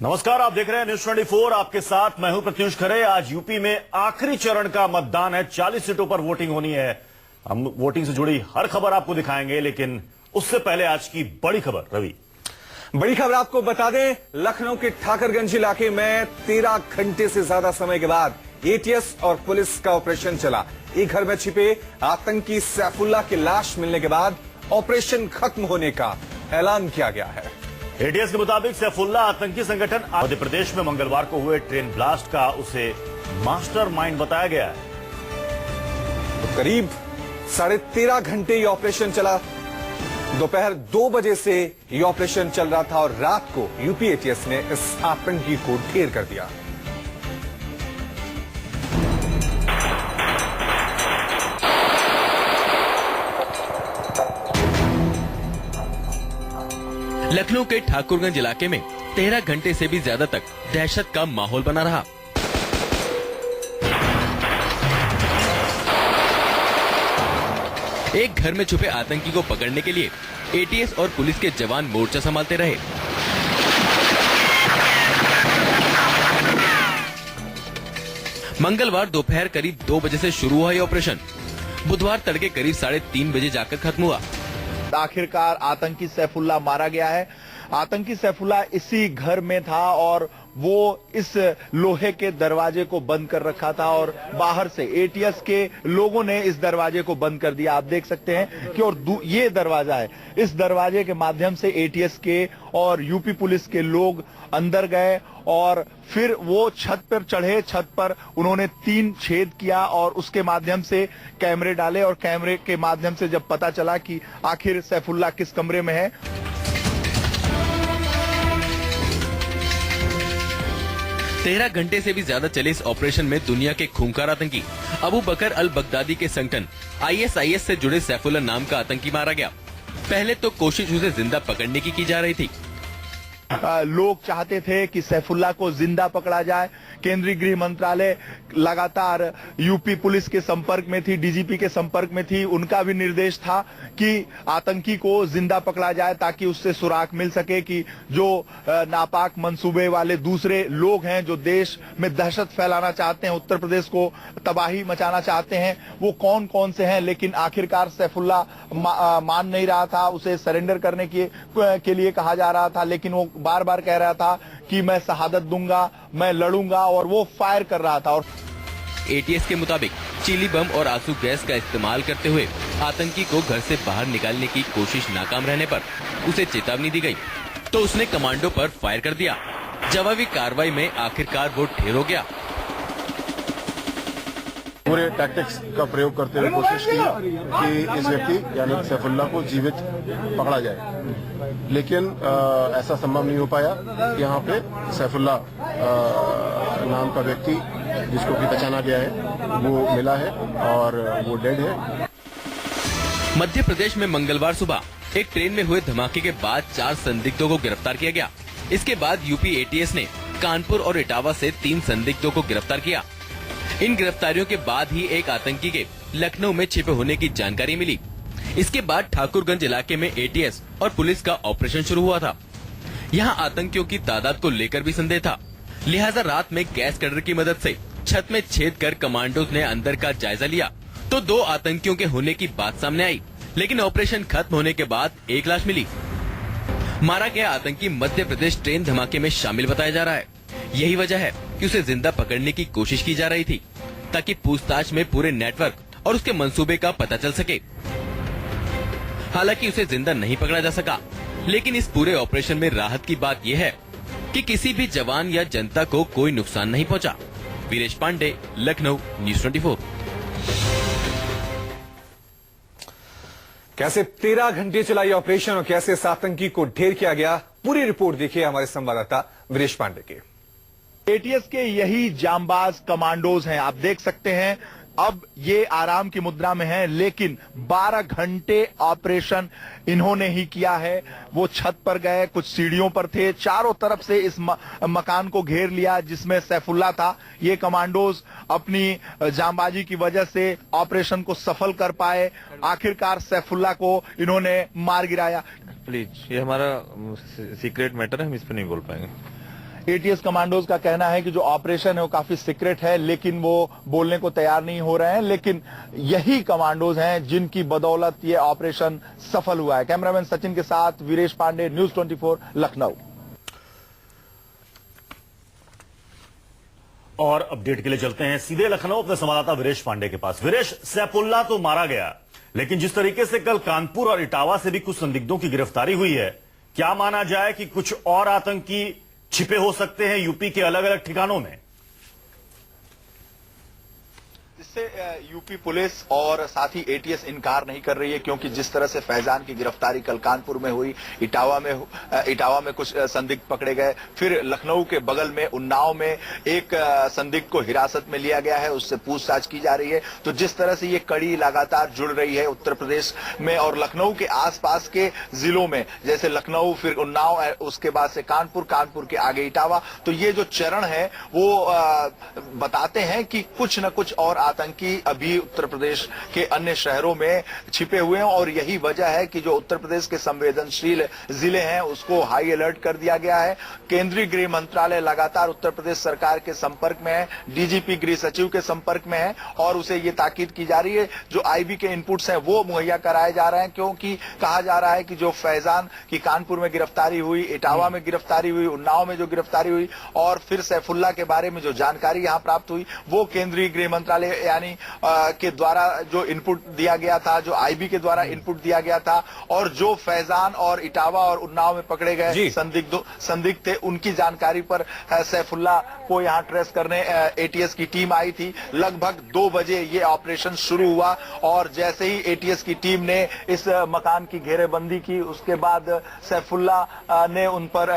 नमस्कार, आप देख रहे हैं न्यूज 24। आपके साथ मैं हूं प्रत्युष खरे। आज यूपी में आखिरी चरण का मतदान है। 40 सीटों पर वोटिंग होनी है। हम वोटिंग से जुड़ी हर खबर आपको दिखाएंगे, लेकिन उससे पहले आज की बड़ी खबर। रवि, बड़ी खबर आपको बता दें, लखनऊ के ठाकरगंज इलाके में 13 घंटे से ज्यादा समय के बाद एटीएस और पुलिस का ऑपरेशन चला। एक घर में छिपे आतंकी सैफुल्लाह की लाश मिलने के बाद ऑपरेशन खत्म होने का ऐलान किया गया है। एटीएस के मुताबिक सैफुल्लाह आतंकी संगठन मध्य प्रदेश में मंगलवार को हुए ट्रेन ब्लास्ट का उसे मास्टरमाइंड बताया गया है। तो करीब 13.5 घंटे ये ऑपरेशन चला। दोपहर 2 बजे से ये ऑपरेशन चल रहा था और रात को यूपी एटीएस ने इस आतंकी को ढेर कर दिया। लखनऊ के ठाकुरगंज इलाके में 13 घंटे से भी ज्यादा तक दहशत का माहौल बना रहा। एक घर में छुपे आतंकी को पकड़ने के लिए एटीएस और पुलिस के जवान मोर्चा संभालते रहे। मंगलवार दोपहर करीब 2 बजे से शुरू हुआ ये ऑपरेशन बुधवार तड़के करीब 3:30 बजे जाकर खत्म हुआ। आखिरकार आतंकी सैफुल्लाह मारा गया है। आतंकी सैफुल्लाह इसी घर में था और वो इस लोहे के दरवाजे को बंद कर रखा था और बाहर से एटीएस के लोगों ने इस दरवाजे को बंद कर दिया। आप देख सकते हैं कि और ये दरवाजा है, इस दरवाजे के माध्यम से एटीएस के और यूपी पुलिस के लोग अंदर गए और फिर वो छत पर चढ़े। छत पर उन्होंने 3 छेद किया और उसके माध्यम से कैमरे डाले और कैमरे के माध्यम से जब पता चला कि आखिर सैफुल्लाह किस कमरे में है। 13 घंटे से भी ज्यादा चले इस ऑपरेशन में दुनिया के खूंखार आतंकी अबू बकर अल बगदादी के संगठन आईएसआईएस से जुड़े सैफुल्लाह नाम का आतंकी मारा गया। पहले तो कोशिश उसे जिंदा पकड़ने की जा रही थी। लोग चाहते थे कि सैफुल्लाह को जिंदा पकड़ा जाए। केंद्रीय गृह मंत्रालय लगातार यूपी पुलिस के संपर्क में थी, डीजीपी के संपर्क में थी। उनका भी निर्देश था कि आतंकी को जिंदा पकड़ा जाए ताकि उससे सुराग मिल सके कि जो नापाक मंसूबे वाले दूसरे लोग हैं जो देश में दहशत फैलाना चाहते हैं, उत्तर प्रदेश को तबाही मचाना चाहते हैं, वो कौन कौन से हैं। लेकिन आखिरकार सैफुल्लाह मान नहीं रहा था। उसे सरेंडर करने के लिए कहा जा रहा था, लेकिन वो बार बार कह रहा था कि मैं शहादत दूंगा, मैं लड़ूंगा, और वो फायर कर रहा था। और एटीएस के मुताबिक चीली बम और आंसू गैस का इस्तेमाल करते हुए आतंकी को घर से बाहर निकालने की कोशिश नाकाम रहने पर उसे चेतावनी दी गई तो उसने कमांडो पर फायर कर दिया। जवाबी कार्रवाई में आखिरकार वो ढेर हो गया। पूरे टैक्टिक्स का प्रयोग करते हुए कोशिश की कि इस व्यक्ति यानी सैफुल्लाह को जीवित पकड़ा जाए, लेकिन ऐसा संभव नहीं हो पाया। यहाँ पे सैफुल्लाह नाम का व्यक्ति जिसको कि पहचाना गया है वो मिला है और वो डेड है। मध्य प्रदेश में मंगलवार सुबह एक ट्रेन में हुए धमाके के बाद 4 संदिग्धों को गिरफ्तार किया गया। इसके बाद यूपी एटीएस ने कानपुर और इटावा से 3 संदिग्धों को गिरफ्तार किया। इन गिरफ्तारियों के बाद ही एक आतंकी के लखनऊ में छिपे होने की जानकारी मिली। इसके बाद ठाकुरगंज इलाके में एटीएस और पुलिस का ऑपरेशन शुरू हुआ था। यहाँ आतंकियों की तादाद को लेकर भी संदेह था, लिहाजा रात में गैस कटर की मदद से छत में छेद कर कमांडोज ने अंदर का जायजा लिया तो 2 आतंकियों के होने की बात सामने आई। लेकिन ऑपरेशन खत्म होने के बाद एक लाश मिली। मारा गया आतंकी मध्य प्रदेश ट्रेन धमाके में शामिल बताया जा रहा है। यही वजह है कि उसे जिंदा पकड़ने की कोशिश की जा रही थी ताकि पूछताछ में पूरे नेटवर्क और उसके मंसूबे का पता चल सके। हालांकि उसे जिंदा नहीं पकड़ा जा सका, लेकिन इस पूरे ऑपरेशन में राहत की बात यह है कि किसी भी जवान या जनता को कोई नुकसान नहीं पहुंचा। वीरेश पांडे, लखनऊ, न्यूज 24। कैसे 13 घंटे चला ये ऑपरेशन और कैसे इस आतंकी को ढेर किया गया, पूरी रिपोर्ट देखिए हमारे संवाददाता वीरेश पांडे के। एटीएस के यही जांबाज कमांडोज हैं। आप देख सकते हैं अब ये आराम की मुद्रा में है, लेकिन 12 घंटे ऑपरेशन इन्होंने ही किया है। वो छत पर गए, कुछ सीढ़ियों पर थे, चारों तरफ से इस मकान को घेर लिया जिसमें सैफुल्लाह था। ये कमांडोज अपनी जांबाजी की वजह से ऑपरेशन को सफल कर पाए। आखिरकार सैफुल्लाह को इन्होंने मार गिराया। प्लीज, ये हमारा सीक्रेट मैटर है, हम इस पर नहीं बोल पाएंगे। एटीएस कमांडोज का कहना है कि जो ऑपरेशन है वो काफी सीक्रेट है, लेकिन वो बोलने को तैयार नहीं हो रहे हैं। लेकिन यही कमांडोज हैं जिनकी बदौलत ये ऑपरेशन सफल हुआ है। कैमरामैन सचिन के साथ वीरेश पांडे, न्यूज 24 लखनऊ। और अपडेट के लिए चलते हैं सीधे लखनऊ अपने संवाददाता वीरेश पांडे के पास। वीरेश, सैफुल्ला तो मारा गया, लेकिन जिस तरीके से कल कानपुर और इटावा से भी कुछ संदिग्धों की गिरफ्तारी हुई है, क्या माना जाए कि कुछ और आतंकी छिपे हो सकते हैं यूपी के अलग अलग ठिकानों में? इससे यूपी पुलिस और साथ ही एटीएस इनकार नहीं कर रही है, क्योंकि जिस तरह से फैजान की गिरफ्तारी कल कानपुर में हुई, इटावा में कुछ संदिग्ध पकड़े गए, फिर लखनऊ के बगल में उन्नाव में एक संदिग्ध को हिरासत में लिया गया है, उससे पूछताछ की जा रही है। तो जिस तरह से ये कड़ी लगातार जुड़ रही है उत्तर प्रदेश में और लखनऊ के आसपास के जिलों में, जैसे लखनऊ फिर उन्नाव, उसके बाद से कानपुर, कानपुर के आगे इटावा, तो ये जो चरण है वो बताते हैं कि कुछ न कुछ और आतंकी अभी उत्तर प्रदेश के अन्य शहरों में छिपे हुए हैं। और यही वजह है कि जो उत्तर प्रदेश के संवेदनशील जिले हैं उसको हाई अलर्ट कर दिया गया है। केंद्रीय गृह मंत्रालय लगातार उत्तर प्रदेश सरकार के संपर्क में है, डीजीपी गृह सचिव के संपर्क में है और उसे ये ताकीद की जा रही है जो आईबी के इनपुट्स हैं वो मुहैया कराए जा रहे हैं, क्योंकि कहा जा रहा है कि जो फैजान की कानपुर में गिरफ्तारी हुई, इटावा में गिरफ्तारी हुई, उन्नाव में जो गिरफ्तारी हुई और फिर सैफुल्ला के बारे में जो जानकारी यहां प्राप्त हुई, वो केंद्रीय गृह मंत्रालय यानी के द्वारा जो इनपुट दिया गया था, जो आईबी के द्वारा इनपुट दिया गया था, और जो फैजान और इटावा और उन्नाव में पकड़े गए संदिग्ध थे उनकी जानकारी पर सैफुल्ला को यहां ट्रेस करने एटीएस की टीम आई थी। लगभग 2 बजे ये ऑपरेशन शुरू हुआ और जैसे ही एटीएस की टीम ने इस मकान की घेरेबंदी की, उसके बाद सैफुल्ला ने उन पर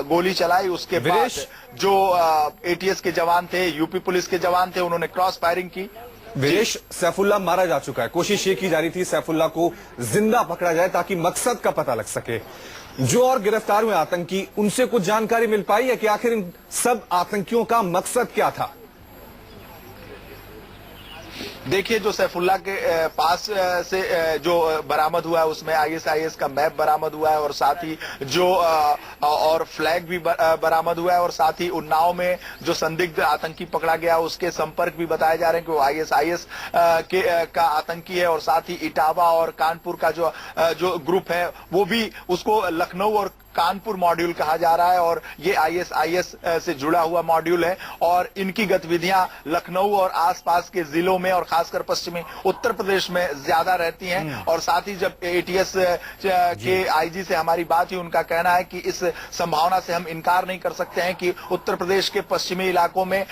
गोली चलाई। उसके बाद जो एटीएस के जवान थे, यूपी पुलिस के जवान थे, उन्होंने क्रॉस फायरिंग की। वीरेश, सैफुल्ला मारा जा चुका है, कोशिश ये की जा रही थी सैफुल्ला को जिंदा पकड़ा जाए ताकि मकसद का पता लग सके। जो और गिरफ्तार हुए आतंकी, उनसे कुछ जानकारी मिल पाई है कि आखिर इन सब आतंकियों का मकसद क्या था? देखिए, जो सैफुल्ला के पास से जो बरामद हुआ है उसमें आईएसआईएस का मैप बरामद हुआ है और साथ ही जो और फ्लैग भी बरामद हुआ है और साथ ही उन्नाव में जो संदिग्ध आतंकी पकड़ा गया उसके संपर्क भी बताए जा रहे हैं कि वो आईएसआईएस का आतंकी है। और साथ ही इटावा और कानपुर का जो ग्रुप है वो भी, उसको लखनऊ और कानपुर मॉड्यूल कहा जा रहा है और ये आईएसआईएस से जुड़ा हुआ मॉड्यूल है और इनकी गतिविधियां लखनऊ और आसपास के जिलों में और खासकर पश्चिमी उत्तर प्रदेश में ज्यादा रहती हैं। और साथ ही जब एटीएस के आईजी से हमारी बात हुई, उनका कहना है कि इस संभावना से हम इनकार नहीं कर सकते हैं कि उत्तर प्रदेश के पश्चिमी इलाकों में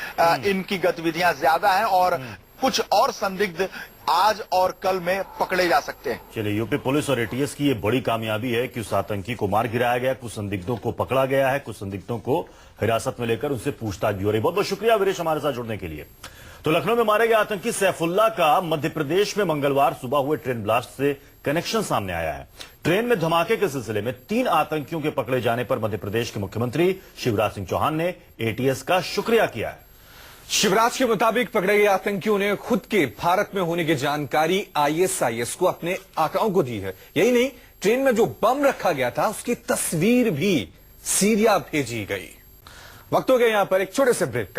इनकी गतिविधियां ज्यादा हैं और कुछ और संदिग्ध आज और कल में पकड़े जा सकते हैं। चलिए, यूपी पुलिस और एटीएस की ये बड़ी कामयाबी है कि उस आतंकी को मार गिराया गया, कुछ संदिग्धों को पकड़ा गया है, कुछ संदिग्धों को हिरासत में लेकर उनसे पूछताछ भी हो रही। बहुत बहुत शुक्रिया वीरेश हमारे साथ जुड़ने के लिए। तो लखनऊ में मारे गए आतंकी सैफुल्ला का मध्य प्रदेश में मंगलवार सुबह हुए ट्रेन ब्लास्ट से कनेक्शन सामने आया है। ट्रेन में धमाके के सिलसिले में 3 आतंकियों के पकड़े जाने पर मध्य प्रदेश के मुख्यमंत्री शिवराज सिंह चौहान ने एटीएस का शुक्रिया किया है। शिवराज के मुताबिक पकड़े गए आतंकियों ने खुद के भारत में होने की जानकारी आईएसआईएस को अपने आकाओं को दी है। यही नहीं, ट्रेन में जो बम रखा गया था उसकी तस्वीर भी सीरिया भेजी गई। वक्त हो गया यहां पर एक छोटे से ब्रेक का।